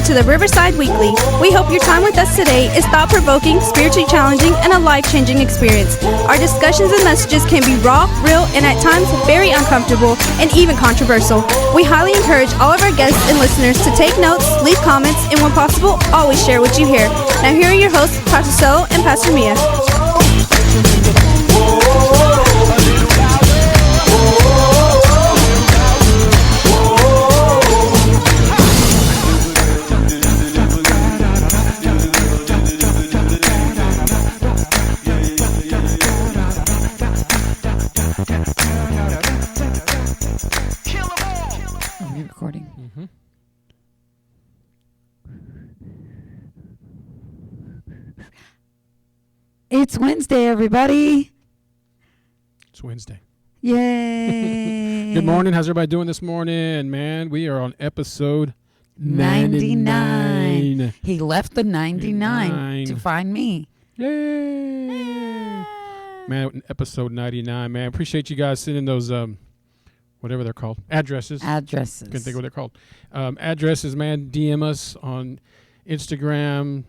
to the Riverside Weekly. We hope your time with us today is thought-provoking, spiritually challenging, and a life-changing experience. Our discussions and messages can be raw, real, and at times very uncomfortable and even controversial. We highly encourage all of our guests and listeners to take notes, leave comments, and when possible, always share what you hear. Now here are your hosts, Pastor Selo and Pastor Mia. It's Wednesday, everybody. It's Wednesday. Yay. Good morning. How's everybody doing this morning? Man, we are on episode 99. He left the 99 to find me. Yay. Man, episode 99. Man, appreciate you guys sending those, whatever they're called, addresses. Couldn't think of what they're called. Addresses, man. DM us on Instagram.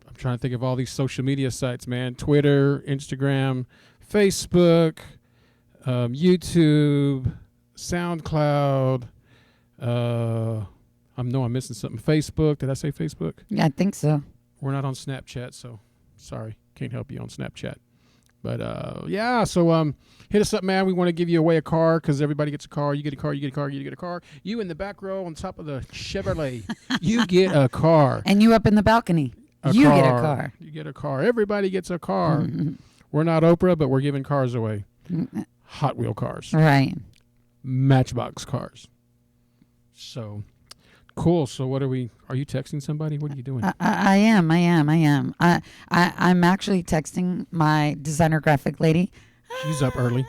I'm trying to think of all these social media sites, man. Twitter, Instagram, Facebook, YouTube, SoundCloud. I'm missing something. Facebook. Did I say Facebook? Yeah, I think so. We're not on Snapchat, so sorry. Can't help you on Snapchat. But, yeah, so hit us up, man. We want to give you away a car because everybody gets a car. You get a car, you get a car, you get a car. You in the back row on top of the Chevrolet. You get a car. And you up in the balcony. You get a car. You get a car. Everybody gets a car. Mm-hmm. We're not Oprah, but we're giving cars away. Mm-hmm. Hot wheel cars. Right. Matchbox cars. So, cool. So what are you texting somebody? What are you doing? I am. I'm actually texting my designer graphic lady. She's up early.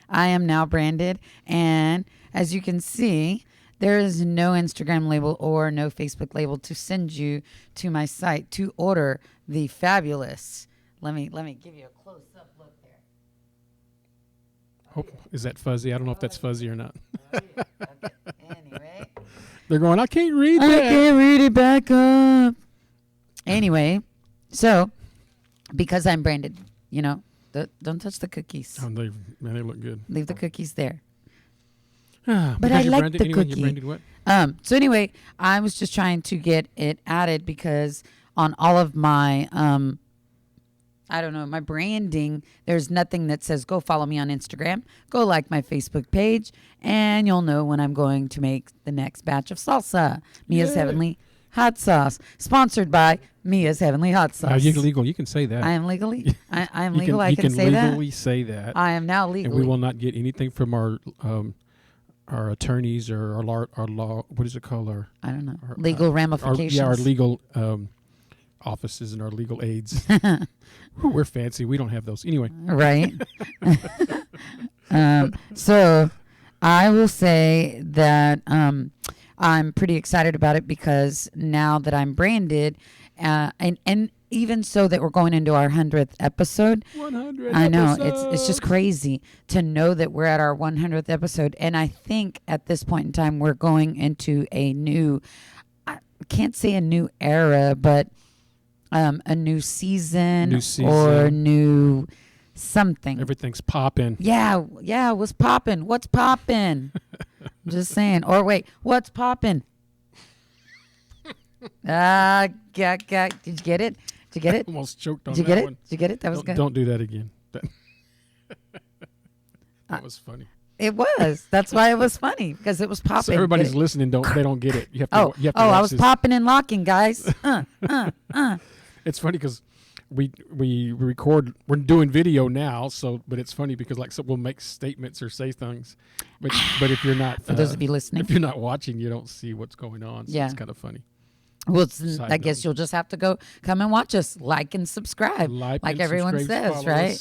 I am now branded. And as you can see, there is no Instagram label or no Facebook label to send you to my site to order the fabulous. Let me give you a close-up look there. Is that fuzzy? I don't know if that's fuzzy or not. Okay. Anyway. They're going, I can't read that. I can't read it back up. Anyway, so because I'm branded, don't touch the cookies. Oh, they look good. Leave the cookies there. But I like the cookie. You branded what? So anyway, I was just trying to get it added because on all of my, my branding, there's nothing that says go follow me on Instagram, go like my Facebook page, and you'll know when I'm going to make the next batch of salsa. Mia's Heavenly Hot Sauce, sponsored by Mia's Heavenly Hot Sauce. You're legal. You can say that. I am legally. I am legal. I can say that. You can legally say that. I am now legal. And we will not get anything from our attorneys or our law, what is it called? I don't know. Legal ramifications. Our legal offices and our legal aids. We're fancy. We don't have those. Anyway. Right. So I will say that I'm pretty excited about it because now that I'm branded and even so that we're going into our 100th episode. 100 I know. It's just crazy to know that we're at our 100th episode. And I think at this point in time, we're going into a new, I can't say a new era, but a new season or new something. Everything's popping. Yeah. What's popping? What's popping? I'm just saying. Or wait, what's popping? Did you get it? Did you get it? Almost choked on that one. Did you get it? That was good. Don't do that again. That was funny. It was. That's why it was funny, because it was popping. So everybody's listening. They don't get it. You have to. You have to I was popping and locking, guys. It's funny because we record. We're doing video now, but it's funny because we'll make statements or say things, but if you're not, for those of you listening, if you're not watching, you don't see what's going on. So it's kind of funny. Well, I guess you'll just have to come and watch us, like and subscribe, like everyone says, right?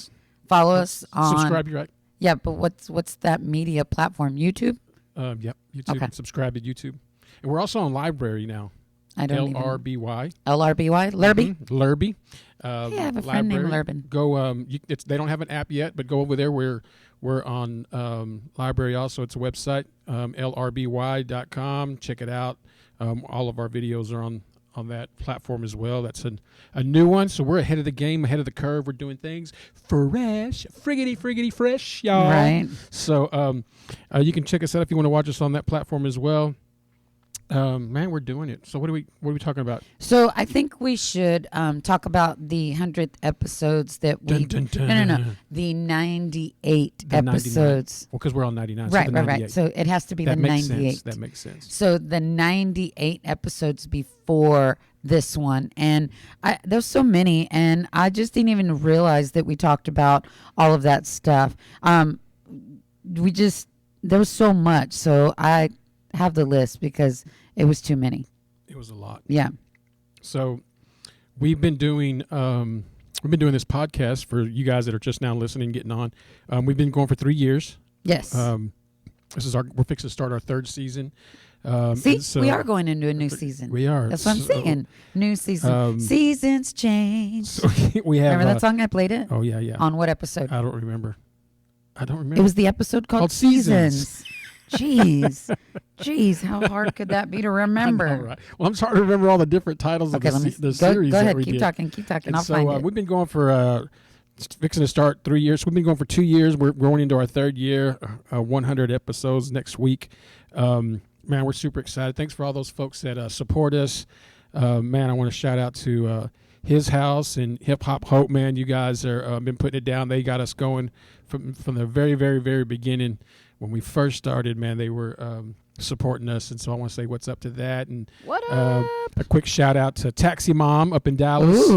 Follow us on. Subscribe, you're right. Yeah, but what's that media platform? YouTube? Yep, YouTube. Okay. Subscribe to YouTube. And we're also on Library now. I don't LRBY. LRBY? Lurby? Mm-hmm. Lurby. I have a friend named Lurbin. Go. They don't have an app yet, but go over there. We're on Library also. It's a website, lrby.com. Check it out. All of our videos are on that platform as well. That's a new one, so we're ahead of the game, ahead of the curve. We're doing things fresh, friggity fresh, y'all. Right. So you can check us out if you want to watch us on that platform as well. Man, we're doing it. So what are we talking about? So I think we should talk about the 100th episodes that we No, the 98 episodes. Well, because we're on 99. Right, so right. So it has to be the 98. That makes sense. So the 98 episodes before this one, and there's so many, and I just didn't even realize that we talked about all of that stuff. There was so much, so I have the list because it was too many. It was a lot. Yeah. So we've been doing this podcast for you guys that are just now listening, getting on. We've been going for 3 years. Yes. We're fixing to start our third season. We are going into a new season. We are. That's what I'm saying. New season. Seasons change. So we have. Remember that song? I played it? Oh, yeah. On what episode? I don't remember. It was the episode called Seasons. Jeez, how hard could that be to remember? I know, right? Well, I'm trying to remember all the different titles of the series. Go ahead, that we keep did. talking. And I'll find it. We've been going for fixing to start 3 years. So we've been going for 2 years. We're going into our third year, 100 episodes next week. Man, we're super excited. Thanks for all those folks that support us. Man, I want to shout out to His House and Hip Hop Hope. Man, you guys are been putting it down. They got us going from the very, very, very beginning. When we first started, man, they were supporting us, and so I want to say what's up to that. And what up? A quick shout out to Taxi Mom up in Dallas,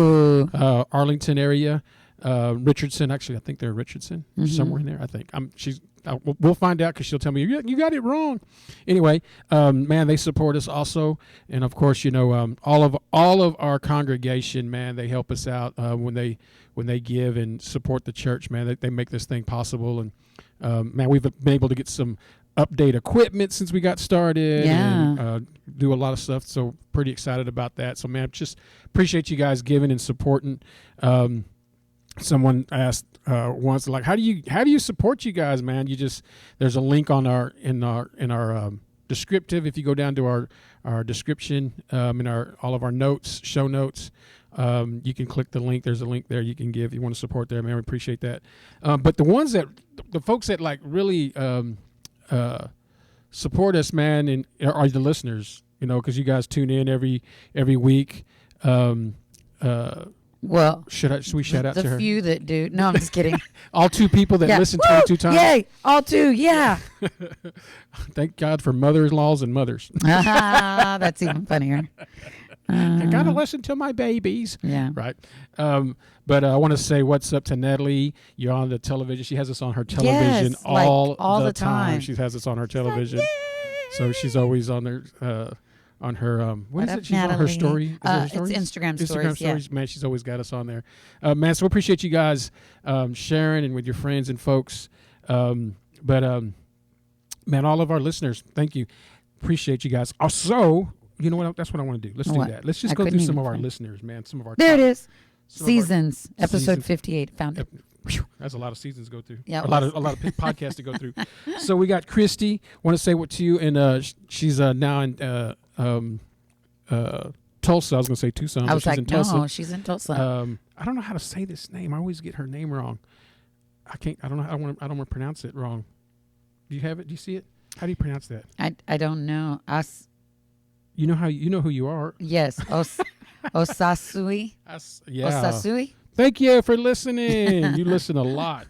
Arlington area, Richardson. Actually, I think they're Richardson, somewhere in there. I think we'll find out because she'll tell me you got it wrong. Anyway, man, they support us also, and of course, all of our congregation, man, they help us out when they give and support the church. Man, they make this thing possible, and man, we've been able to get some update equipment since we got started. Yeah. And do a lot of stuff. So pretty excited about that. So man, just appreciate you guys giving and supporting. Someone asked once, like, how do you support you guys, man? There's a link on in our descriptive. If you go down to our description in all of our notes, show notes, you can click the link. There's a link there you can give if you want to support there, man. We appreciate that. But the folks that like really support us, man, and are the listeners, because you guys tune in every week. Well, should we shout out to her? The few that do. No, I'm just kidding. All 2 people that listen 22 times. Yay! All 2, yeah. Thank God for mothers-in-laws and mothers. That's even funnier. I gotta listen to my babies. Yeah. Right. But I want to say what's up to Natalie. You're on the television. She has us on her television all the time. She has us on her television. So she's always on there. On her, what is it? She's Natalie? On her story. It's Instagram stories. Yeah. Man, she's always got us on there. Man, so we appreciate you guys sharing and with your friends and folks. Man, all of our listeners, thank you. Appreciate you guys. Also, you know what? That's what I want to do. Let's do that. Let's just go through some of our listeners, man. Some of our There it is. Seasons, episode 58. Found it. That's a lot of seasons to go through. Yeah, a lot of podcasts to go through. So we got Christy. Want to say what to you, and she's now in Tulsa. I was going to say Tucson. I was she's in Tulsa. No, she's in Tulsa. I don't know how to say this name. I always get her name wrong. I can't. I don't know. I don't want to pronounce it wrong. Do you have it? Do you see it? How do you pronounce that? I don't know. You know who you are. Yes. Osasui. Yeah. Osasui. Thank you for listening. You listen a lot.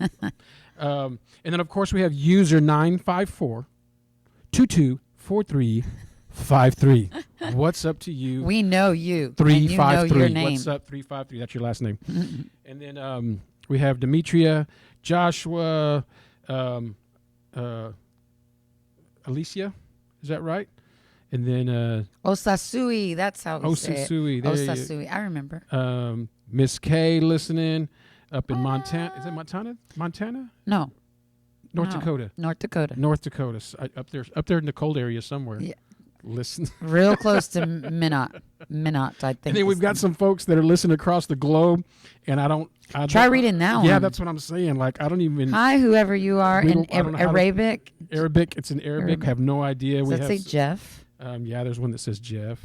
And then, of course, we have user 954-224353. What's up to you? We know you. 353. And you know your name. What's up, 353? That's your last name. And then we have Demetria, Joshua, Alicia. Is that right? And then Osasui. That's how we say it. Osasui. I remember. Miss K listening up in Montana. Is it Montana? No. North Dakota. North Dakota. Up there in the cold area somewhere. Yeah. Listen. Real close to Minot, I think. And then we've got some folks that are listening across the globe, and Try reading that one. Yeah, that's what I'm saying. Like, I don't even. Hi, whoever you are in Arabic. Arabic. It's in Arabic. I have no idea. Does that say Jeff? Yeah, there's one that says Jeff.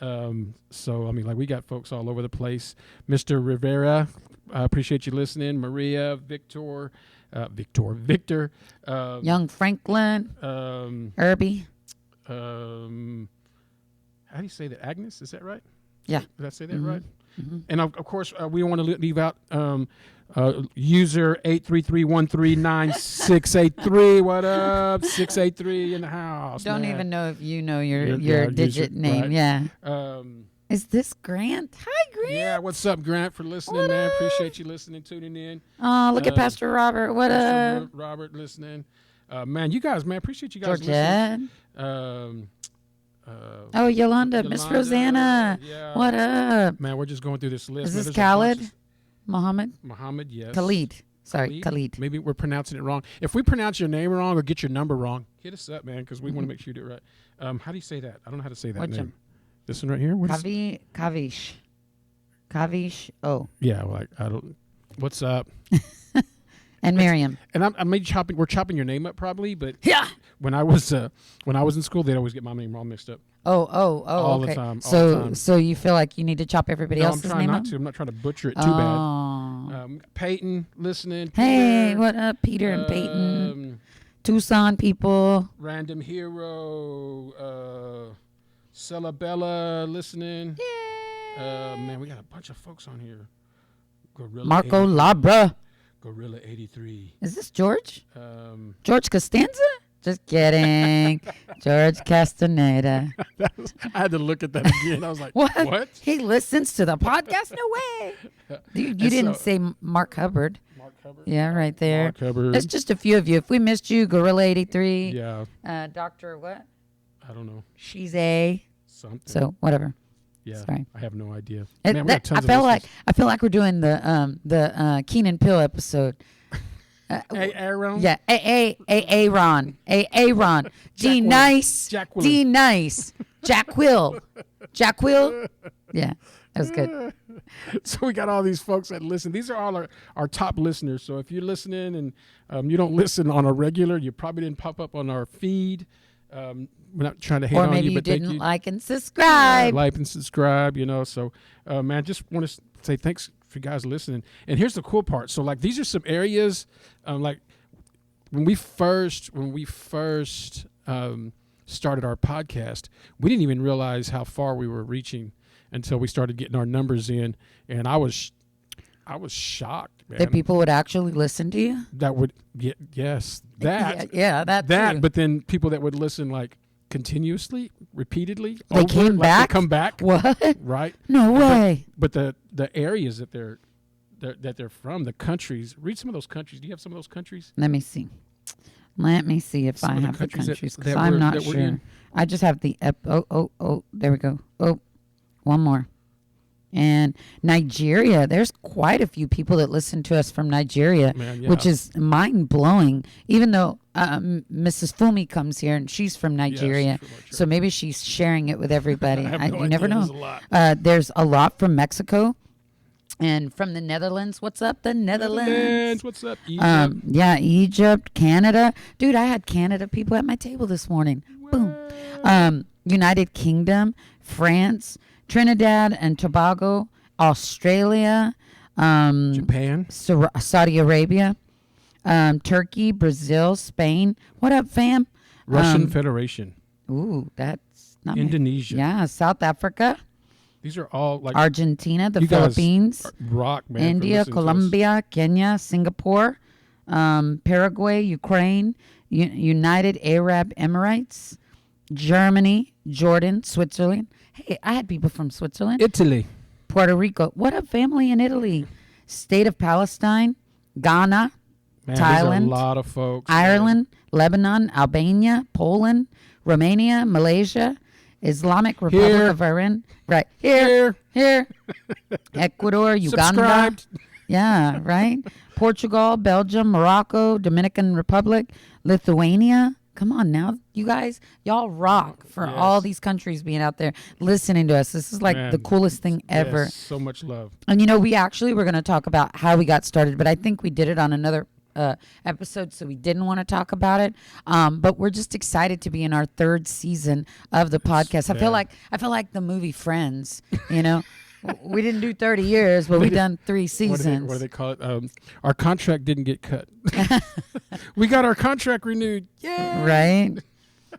So, I mean, like, we got folks all over the place. Mr. Rivera, I appreciate you listening. Maria, Victor, Young Franklin, Irby. How do you say that? Agnes, is that right? Yeah. Did I say that right? Mm-hmm. And of course, we want to leave out user 833139683. What up? 683 in the house. Don't man. even know if you know your digit name. Right? Yeah. Is this Grant? Hi, Grant. Yeah. What's up, Grant? For listening, what man. Up? Appreciate you listening, tuning in. Oh, look at Pastor Robert. What up? Robert listening. Man, you guys, man. Appreciate you guys Georgette. listening. Yolanda, Miss Rosanna. Yeah. What up? Man, we're just going through this list. Is this Khalid? Muhammad, yes. Khalid. Sorry, Khalid. Maybe we're pronouncing it wrong. If we pronounce your name wrong or get your number wrong, hit us up, man, because we want to make sure you do it right. How do you say that? I don't know how to say that name. This one right here? Kavish. Oh. Yeah, like, I don't. What's up? And Miriam. And I'm maybe chopping. We're chopping your name up probably, but yeah. When I was in school, they'd always get my name all mixed up. Oh. All okay. the time. So you feel like you need to chop everybody else's name up? I'm not trying to butcher it too bad. Peyton, listening. Hey, Peter, what up, Peter and Peyton? Tucson people. Random Hero. Celabella, listening. Yay. Man, we got a bunch of folks on here. Gorilla Marco 83. Labra. Gorilla 83. Is this George? George Costanza? Just kidding. George Castaneda. I had to look at that again. I was like, what? He listens to the podcast? No way. Dude, you didn't say Mark Hubbard. Mark Hubbard? Yeah, right there. Mark Hubbard. There's just a few of you. If we missed you, Gorilla 83. Yeah. Dr. what? I don't know. She's a. Something. So, whatever. Yeah. Sorry. I have no idea. Man, I feel like we're doing the Keenan Pill episode. Aaron? Yeah, Aaron. Aaron. D Nice. D Nice. Jack Will. Yeah, that was good. So we got all these folks that listen. These are all our top listeners. So if you're listening and you don't listen on a regular, you probably didn't pop up on our feed. We're not trying to hate on you, but maybe you didn't like and subscribe. Like and subscribe, So, man, just want to say thanks for you guys listening. And here's the cool part. So, like, these are some areas, like when we first started our podcast, we didn't even realize how far we were reaching until we started getting our numbers in, and I was shocked, man. That people would actually listen to you? That would get that. Yeah, that too. But then people that would listen like continuously, repeatedly. They came back? They come back. What? Right? No way. But the areas that they're from, the countries. Read some of those countries. Do you have some of those countries? Let me see if I have the countries, because I'm not sure. I just have the there we go. Oh, one more. And Nigeria, there's quite a few people that listen to us from Nigeria, which is mind-blowing, even though Mrs. Fumi comes here and she's from Nigeria. Yes, so maybe she's sharing it with everybody. You never know. There's a lot from Mexico and from the Netherlands. What's up, the Netherlands? What's up, Egypt? Egypt, Canada. Dude, I had Canada people at my table this morning. Boom. United Kingdom, France, Trinidad and Tobago, Australia, Japan, Saudi Arabia, Turkey, Brazil, Spain. What up, fam? Russian Federation. Ooh, that's not Indonesia. Yeah, South Africa. These are all like Argentina, the Philippines, rock, man, India, Colombia, Kenya, Singapore, Paraguay, Ukraine, United Arab Emirates, Germany, Jordan, Switzerland. Hey, I had people from Switzerland. Italy. Puerto Rico. What up, family in Italy? State of Palestine, Ghana, Thailand, a lot of folks. Ireland, Lebanon, Albania, Poland, Romania, Malaysia, Islamic Republic of Iran. Right. Here. Ecuador, Uganda. Subscribed. Yeah, right. Portugal, Belgium, Morocco, Dominican Republic, Lithuania. Come on now, you guys, y'all rock for all these countries being out there listening to us. This is like the coolest thing ever. Yes, so much love. And we actually were going to talk about how we got started, but I think we did it on another episode, so we didn't want to talk about it. But we're just excited to be in our 3rd season of the podcast. I feel like the movie Friends. You know, we didn't do 30 years, but we've done 3 seasons. What do they call it? Our contract didn't get cut. We got our contract renewed. Yeah. Right.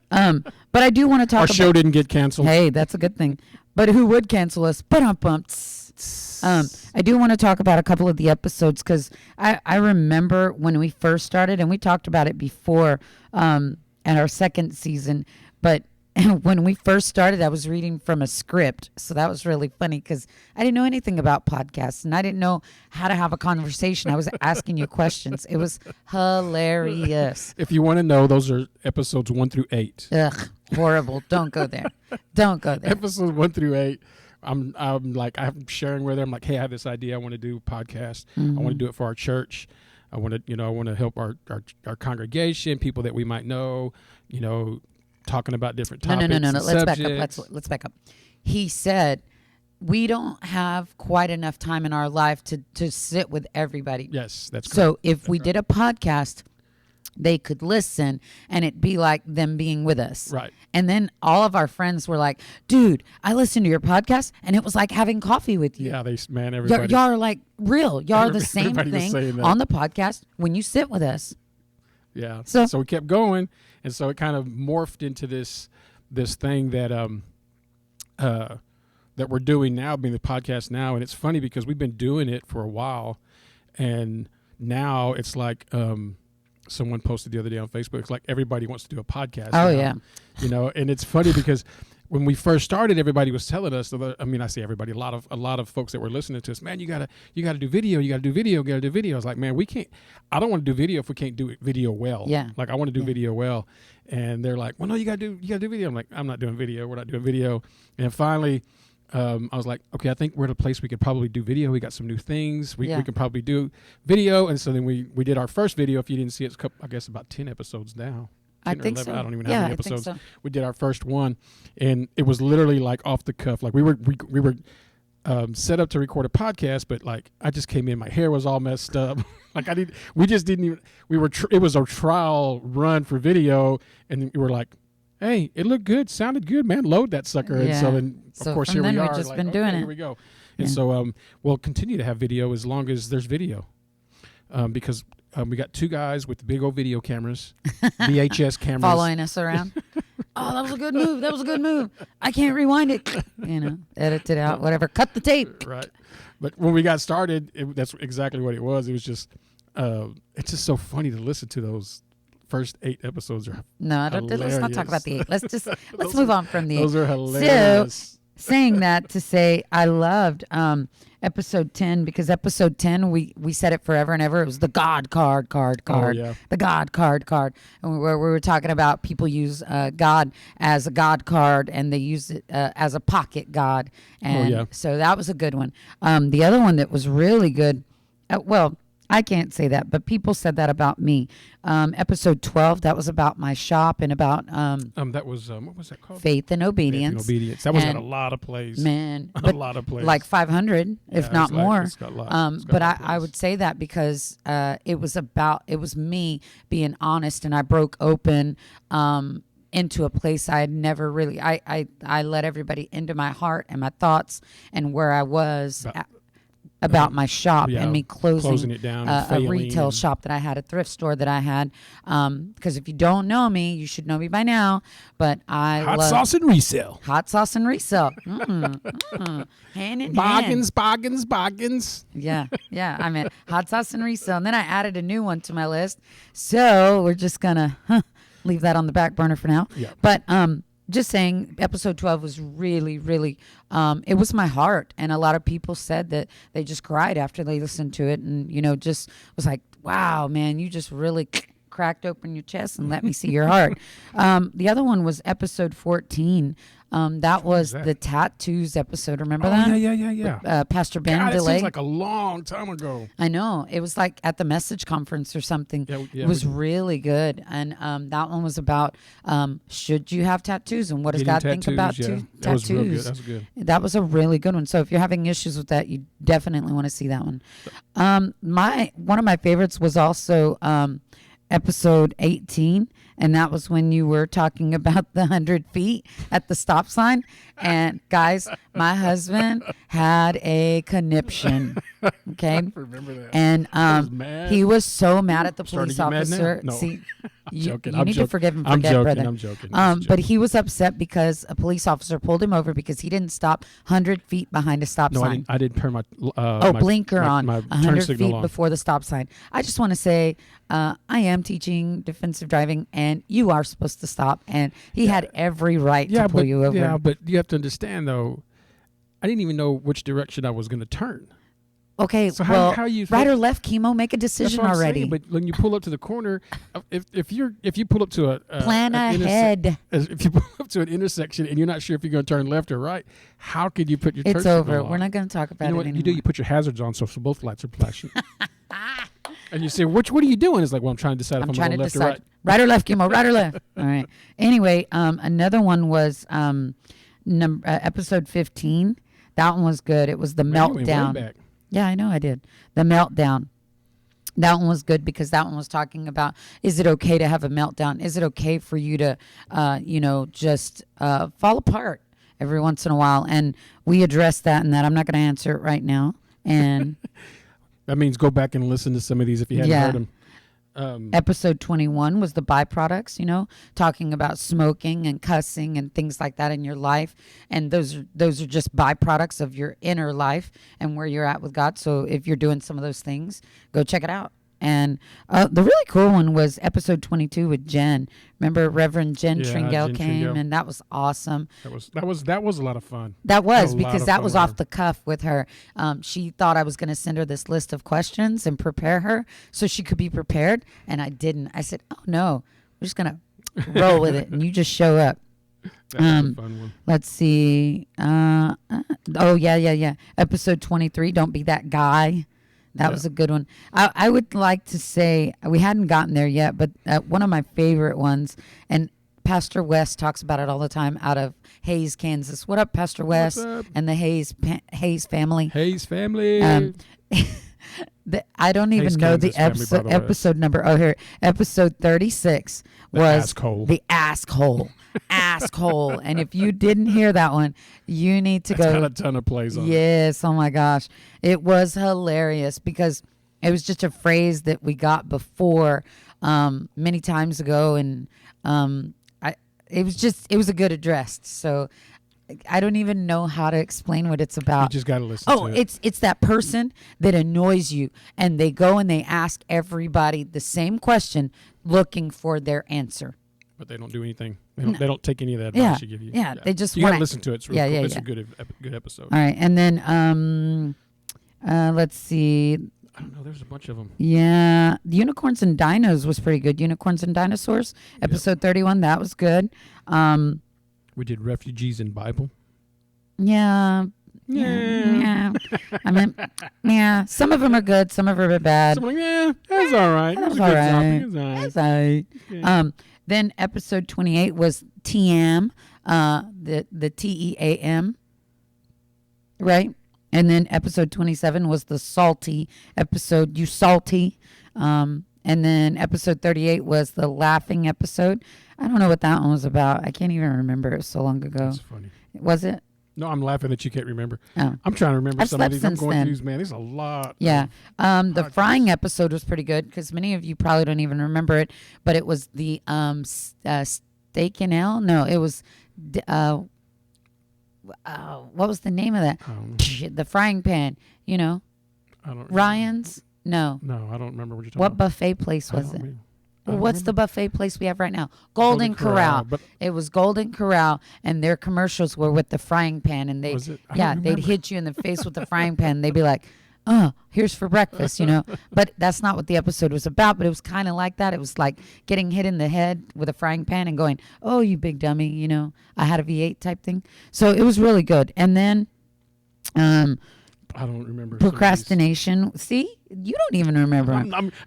But I do want to talk. Our show didn't get canceled. Hey, that's a good thing. But who would cancel us? I do want to talk about a couple of the episodes because I remember when we first started, and we talked about it before at our 2nd season. But when we first started, I was reading from a script. So that was really funny because I didn't know anything about podcasts and I didn't know how to have a conversation. I was asking you questions. It was hilarious. If you want to know, those are episodes 1 through 8. Ugh, horrible. Don't go there. Don't go there. Episodes 1 through 8. I'm sharing with them like, hey, I have this idea. I want to do a podcast. Mm-hmm. I want to do it for our church. I want to help our congregation, people that we might know, talking about different topics. No. Let's back up. Let's back up. He said, we don't have quite enough time in our life to sit with everybody. Yes, that's correct. So if we did a podcast, they could listen and it'd be like them being with us. Right. And then all of our friends were like, dude, I listened to your podcast and it was like having coffee with you. Yeah, everybody. Y'all are like real. Y'all are the same thing on the podcast when you sit with us. Yeah. So we kept going, and so it kind of morphed into this thing that that we're doing now, being the podcast now. And it's funny because we've been doing it for a while, and now it's like someone posted the other day on Facebook. It's like everybody wants to do a podcast. Oh now, yeah. And it's funny because when we first started, everybody was telling us. I say everybody. A lot of folks that were listening to us. Man, you gotta do video. You gotta do video. You gotta do video. I was like, man, we can't. I don't want to do video if we can't do video well. Yeah. Like I want to do video well, and they're like, well, no, you gotta do video. I'm like, I'm not doing video. We're not doing video. And finally, I was like, okay, I think we're at a place we could probably do video. We got some new things. We can probably do video. And so then we did our first video. If you didn't see it, it's I guess about 10 episodes now. I think 11, so. I don't even know how many episodes. So. We did our first one, and it was literally like off the cuff. Like we were set up to record a podcast, but like I just came in, my hair was all messed up. We just didn't even. It was a trial run for video, and we were like, hey, it looked good, sounded good, man. Load that sucker. Yeah. And so then, of course, here we are. We've just been doing it. Here we go. And so we'll continue to have video as long as there's video, because. We got 2 guys with big old video cameras, VHS cameras. Following us around. Oh, that was a good move. That was a good move. I can't rewind it. Edit it out, whatever. Cut the tape. Right. But when we got started, that's exactly what it was. It was just, it's just so funny to listen to those first 8 episodes. Let's not talk about the 8. Let's move on from the 8. Those are hilarious. So, saying that to say, I loved episode 10 because episode 10 we said it forever and ever. It was the God card. Oh, yeah. The God card, and we were talking about people use God as a God card and they use it as a pocket God, and so that was a good one. The other one that was really good, I can't say that, but people said that about me. Episode 12, that was about my shop and about that was what was that called? Faith and Obedience. That was at a lot of plays. Man, a lot of plays. Like 500, if not more. It's got a lot, but I would say that because it was me being honest, and I broke open into a place I had never really. I let everybody into my heart and my thoughts and where I was. About my shop and me closing it down, a retail shop that I had, a thrift store that I had. Because if you don't know me, you should know me by now. But hot sauce and resale. Hot sauce and resale. Hand in hand. Bargains. Yeah. I mean, hot sauce and resale. And then I added a new one to my list. So we're just gonna leave that on the back burner for now. Yeah. But just saying, episode 12 was really, really, it was my heart. And a lot of people said that they just cried after they listened to it and, just was like, wow, man, you just really cracked open your chest and let me see your heart. The other one was episode 14. That was the tattoos episode. Remember that? Yeah. Pastor Ben God, Delay. It seems like a long time ago. I know. It was like at the message conference or something. It was really good. And that one was about should you have tattoos and what does God think about tattoos? That was real good. That was good. That was a really good one. So if you're having issues with that, you definitely want to see that one. One of my favorites was also episode 18, and that was when you were talking about the 100 feet at the stop sign. And guys, my husband had a conniption. Okay, I remember that. And he was so mad at the police officer. No. See, you I'm need to forgive and forget, brother. I'm joking. But he was upset because a police officer pulled him over because he didn't stop 100 feet behind a stop sign. I didn't turn my blinker on my 100 feet before the stop sign. I just want to say I am teaching defensive driving, and you are supposed to stop. And he had every right to pull you over. Yeah, but you have to understand, though, I didn't even know which direction I was going to turn. Okay, so well, how you right or left, chemo, make a decision that's what I'm already. saying, but when you pull up to the corner, if you pull up to a plan ahead. If you pull up to an intersection and you're not sure if you're going to turn left or right, how could you put your turn It's over. signal on? We're not going to talk about you know it what anymore. You do? You put your hazards on so both lights are flashing. And you say, what are you doing? It's like, well, I'm trying to decide if I'm going left or right. Right or left, chemo, right or left. All right. Anyway, another one was episode 15. That one was good. It was the meltdown. Yeah, I know I did. The meltdown. That one was good because that one was talking about, is it okay to have a meltdown? Is it okay for you to, just fall apart every once in a while? And we addressed that and that. I'm not going to answer it right now. And that means go back and listen to some of these if you hadn't heard them. Episode 21 was the byproducts, talking about smoking and cussing and things like that in your life. And those are just byproducts of your inner life and where you're at with God. So if you're doing some of those things, go check it out. And the really cool one was episode 22 with Jen. Remember Reverend Jen Tringale came, and that was awesome. That was a lot of fun. That was because that was off the cuff with her. She thought I was going to send her this list of questions and prepare her so she could be prepared, and I didn't. I said, "Oh no, we're just going to roll with it, and you just show up." That was a fun one. Let's see. Episode 23. Don't be that guy. That was a good one. I would like to say, we hadn't gotten there yet, but one of my favorite ones, and Pastor West talks about it all the time out of Hayes, Kansas. What up, Pastor West? What's up? And the Hayes family. Hayes family. I don't even know the episode number. Oh, here. Episode 36 was the asshole. Asshole. And if you didn't hear that one, you need to go. Got a ton of plays on it. Yes. Oh my gosh. It was hilarious because it was just a phrase that we got before many times ago. And it was a good address. So I don't even know how to explain what it's about. You just got to listen to it. It's that person that annoys you, and they go and they ask everybody the same question looking for their answer. But they don't do anything. They don't take any of that advice you give you. Yeah, they just you got to listen to it. It's really cool. It's a good episode. All right, and then let's see. I don't know. There's a bunch of them. Yeah, Unicorns and Dinos was pretty good. Unicorns and Dinosaurs, episode 31. That was good. We did Refugees in Bible. Yeah. I mean, some of them are good, some of them are bad. Some like, that's all right. That's all right. That's all right. Okay. Then episode 28 was TM, the TEAM, right? And then episode 27 was the salty episode, you salty. And then episode 38 was the laughing episode. I don't know what that one was about. I can't even remember. It was so long ago. That's funny. Was it? No, I'm laughing that you can't remember. Oh. I'm trying to remember some of these. I'm going then. through these, man. There's a lot. Yeah. The frying episode was pretty good because many of you probably don't even remember it, but it was the steak and ale. No, it was what was the name of that? The frying pan. You know, I don't. Ryan's. No. No, I don't remember what you're talking what about. What buffet place was it? What's the buffet place we have right now? Golden Corral. It was Golden Corral, and their commercials were with the frying pan, and they'd hit you in the face with the frying pan. They'd be like, here's for breakfast, But that's not what the episode was about. But it was kind of like that. It was like getting hit in the head with a frying pan and going, oh, you big dummy, I had a V8 type thing. So it was really good. And then I don't remember. Procrastination. See, you don't even remember.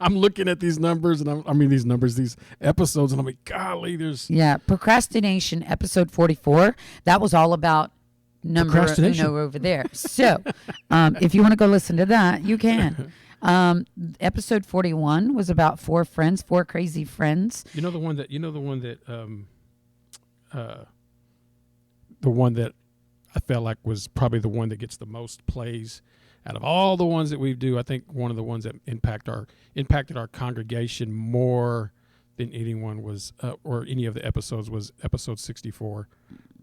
I'm looking at these numbers, and these episodes, and I'm like, golly, there's. Yeah, procrastination, episode 44. That was all about number uno over there. So, if you want to go listen to that, you can. Episode 41 was about four crazy friends. The one that I felt like was probably the one that gets the most plays out of all the ones that we do. I think one of the ones that impacted our congregation more than anyone was, or any of the episodes, was episode 64.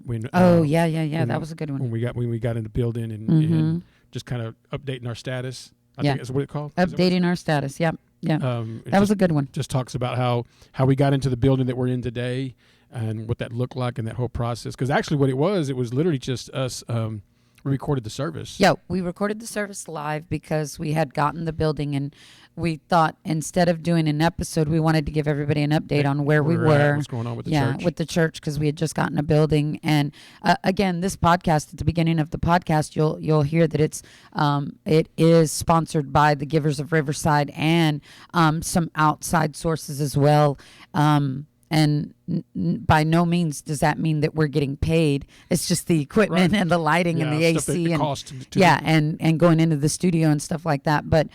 When that was a good one. When we got in the building and just kind of updating our status. I think that's what it's called. Updating our status. Yep. Yeah. That was a good one. Just talks about how we got into the building that we're in today and what that looked like and that whole process. Because actually what it was literally just us. We recorded the service. Yeah, we recorded the service live because we had gotten the building, and we thought instead of doing an episode, we wanted to give everybody an update on where we were. What's going on with the church. Yeah, with the church, because we had just gotten a building. And again, this podcast, at the beginning of the podcast, you'll hear that it is sponsored by the Givers of Riverside and some outside sources as well. And by no means does that mean that we're getting paid. It's just the equipment and the lighting and the AC and going into the studio and stuff like that. But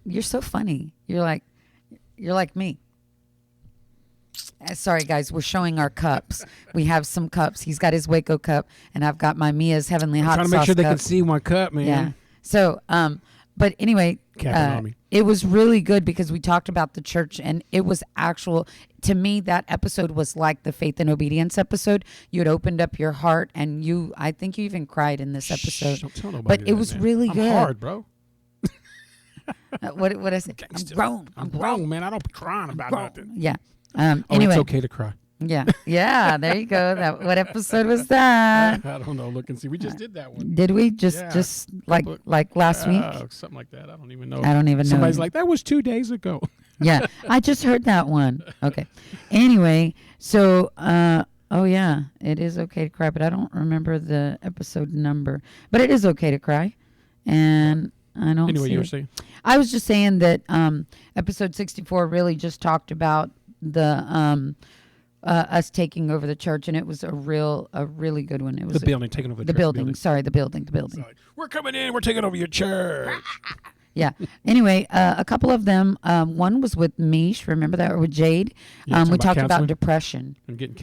you're so funny. You're like me. Sorry, guys. We're showing our cups. We have some cups. He's got his Waco cup, and I've got my Mia's Heavenly Hot Sauce cup. Trying to make sure they can see my cup, man. Yeah. So, but anyway, it was really good because we talked about the church, and it was to me, that episode was like the faith and obedience episode. You had opened up your heart, and I think you even cried in this episode. Don't tell nobody but it was really good. I'm hard, bro. What I say? I'm grown, man. I don't be crying about nothing. Yeah. Anyway, it's okay to cry. Yeah. There you go. What episode was that? I don't know. Look and see. We just did that one. Did we just like last week? Something like that. I don't even know. Somebody's like, that was 2 days ago. Yeah, I just heard that one. Okay. Anyway, so it is okay to cry, but I don't remember the episode number. But it is okay to cry, and I don't. Anyway, you were saying. I was just saying that episode 64 really just talked about the us taking over the church, and it was a really good one. It was the building taking over the building. Sorry, the building. Sorry. We're coming in. We're taking over your church. Yeah. Anyway, a couple of them. One was with Mish. Remember that, or with Jade? We talked about depression and getting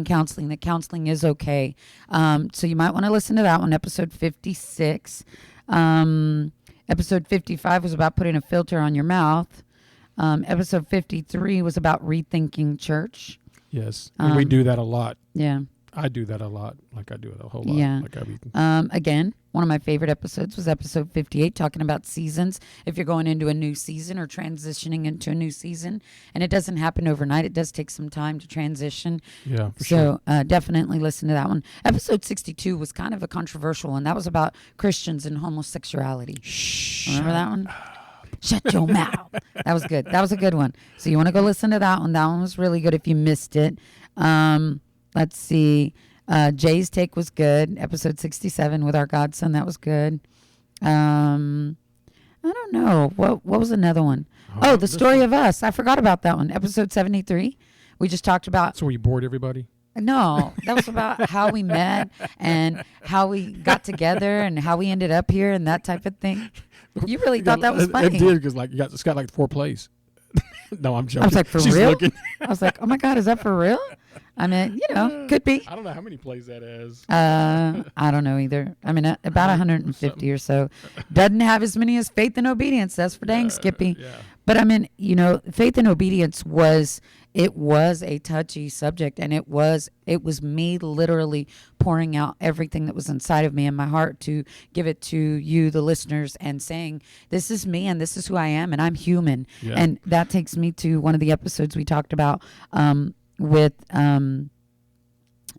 counseling. That counseling is okay. So you might want to listen to that one. Episode 56. Episode 55 was about putting a filter on your mouth. Episode 53 was about rethinking church. Yes, and we do that a lot. Yeah. I do that a lot. Like I do it a whole lot. Yeah. Again, one of my favorite episodes was episode 58, talking about seasons. If you're going into a new season or transitioning into a new season, and it doesn't happen overnight, it does take some time to transition. Yeah, for sure. So definitely listen to that one. Episode 62 was kind of a controversial one. That was about Christians and homosexuality. Remember that one? Shut your mouth. That was good. That was a good one. So you want to go listen to that one. That one was really good if you missed it. Let's see. Jay's take was good. Episode 67 with our godson. That was good. I don't know. What was another one? The story of us. I forgot about that one. Episode 73. We just talked about. So where you bored everybody? No, that was about how we met and how we got together and how we ended up here and that type of thing. You really thought that was funny. It did, because it's got like 4 plays. No, I'm joking. I was like, for real? I was like, oh my God, is that for real? I mean, could be. I don't know how many plays that has. I don't know either. I mean, about 150 or so. Doesn't have as many as Faith and Obedience. That's for dang, Skippy. Yeah. But I mean, Faith and Obedience was a touchy subject, and it was me literally pouring out everything that was inside of me and my heart to give it to you, the listeners, and saying, this is me and this is who I am, and I'm human. Yeah. And that takes me to one of the episodes we talked about with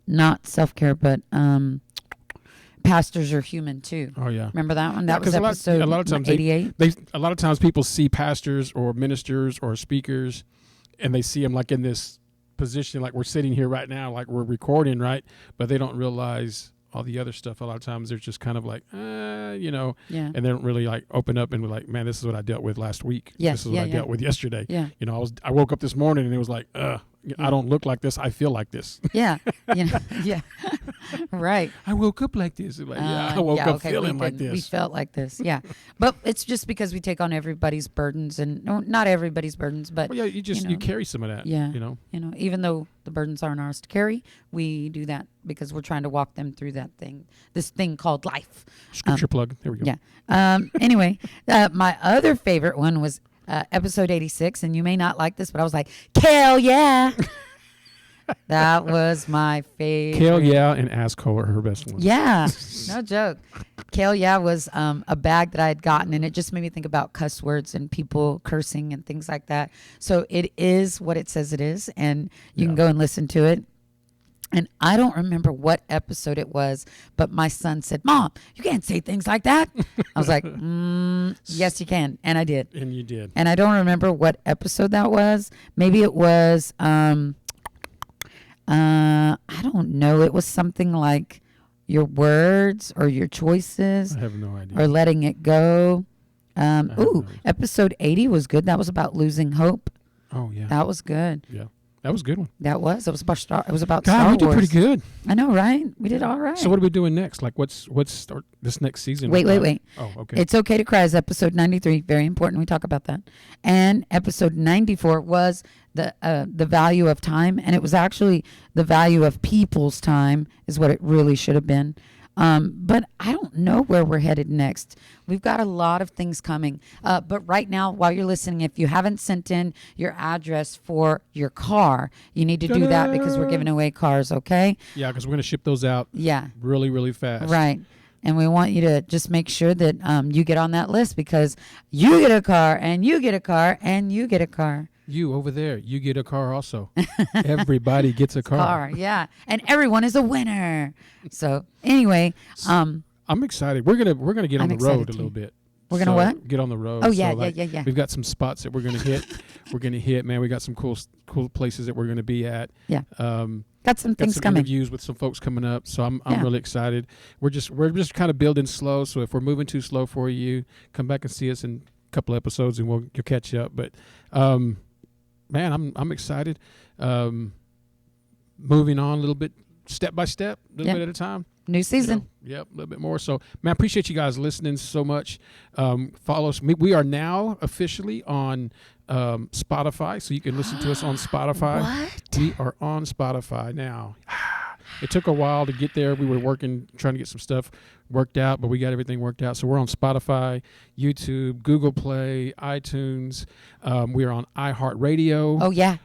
not self-care, but pastors are human too. Oh yeah. Remember that one? That was a episode lot of times 88. A lot of times people see pastors or ministers or speakers, and they see them like in this position, like we're sitting here right now, like we're recording, right? But they don't realize all the other stuff. A lot of times they're just kind of like, you know, and they don't really like open up and be like, man, this is what I dealt with last week. This is what I dealt with yesterday. Yeah. You know, I woke up this morning and it was like, I don't look like this. I feel like this. Yeah. Yeah. Right. I woke up like this. Like, I woke up feeling like this. We felt like this. Yeah. But it's just because we take on everybody's burdens, and not everybody's burdens, but you carry some of that. Yeah. You know, even though the burdens aren't ours to carry, we do that because we're trying to walk them through this thing called life. Scripture plug. There we go. Yeah. Anyway, my other favorite one was episode 86, and you may not like this, but I was like, Kale, yeah. That was my favorite. Kale, yeah, and Asco are her best ones. Yeah, no joke. Kale, yeah, was a bag that I had gotten, and it just made me think about cuss words and people cursing and things like that. So it is what it says it is, and you can go and listen to it. And I don't remember what episode it was, but my son said, Mom, you can't say things like that. I was like, yes, you can. And I did. And you did. And I don't remember what episode that was. Maybe it was, I don't know. It was something like your words or your choices. I have no idea. Or letting it go. Episode 80 was good. That was about losing hope. Oh, yeah. That was good. Yeah. That was a good one. That was. It was about Star Wars. God, we did pretty good. I know, right? We did all right. So what are we doing next? Like, what's this next season? Wait. Oh, okay. It's Okay to Cry is episode 93. Very important. We talk about that. And episode 94 was the value of time, and it was actually the value of people's time is what it really should have been. But I don't know where we're headed next. We've got a lot of things coming. But right now, while you're listening, if you haven't sent in your address for your car, you need to do that because we're giving away cars, okay? Yeah, because we're going to ship those out really, really fast. Right. And we want you to just make sure that you get on that list because you get a car, and you get a car, and you get a car. You over there, you get a car also. Everybody gets a car. Yeah. And everyone is a winner. So anyway, I'm excited. We're gonna get on the road a little bit. We're gonna what? Get on the road. Oh yeah, yeah. We've got some spots that we're gonna hit. Man. We got some cool places that we're gonna be at. Yeah. Got some things coming. Interviews with some folks coming up. So I'm really excited. We're just kind of building slow. So if we're moving too slow for you, come back and see us in a couple episodes, and you'll catch up. But man, I'm excited. Moving on a little bit, step by step, a little bit at a time. New season. A little bit more. So, man, I appreciate you guys listening so much. Follow us. We are now officially on Spotify, so you can listen to us on Spotify. What? We are on Spotify now. It took a while to get there. We were trying to get some stuff worked out, but we got everything worked out. So we're on Spotify, YouTube, Google Play, iTunes. We are on iHeartRadio. Oh, yeah.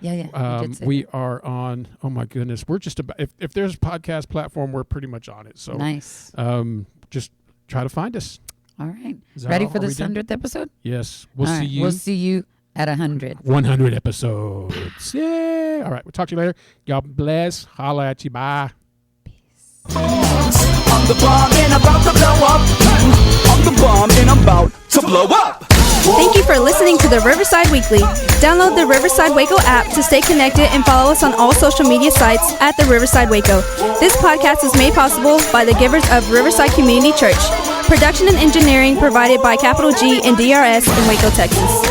We are on, oh my goodness, we're just about, if there's a podcast platform, we're pretty much on it. So nice. Just try to find us. All right. Ready for this 100th episode? Yes. We'll see you. We'll see you at 100. 100 episodes. Yeah. All right. We'll talk to you later. Y'all bless. Holla at you. Bye. I'm the bomb and about to blow up. I'm the bomb and I'm about to blow up. Thank you for listening to the Riverside Weekly. Download the Riverside Waco app to stay connected and follow us on all social media sites at the Riverside Waco. This podcast is made possible by the givers of Riverside Community Church. Production and engineering provided by Capital G and DRS in Waco, Texas.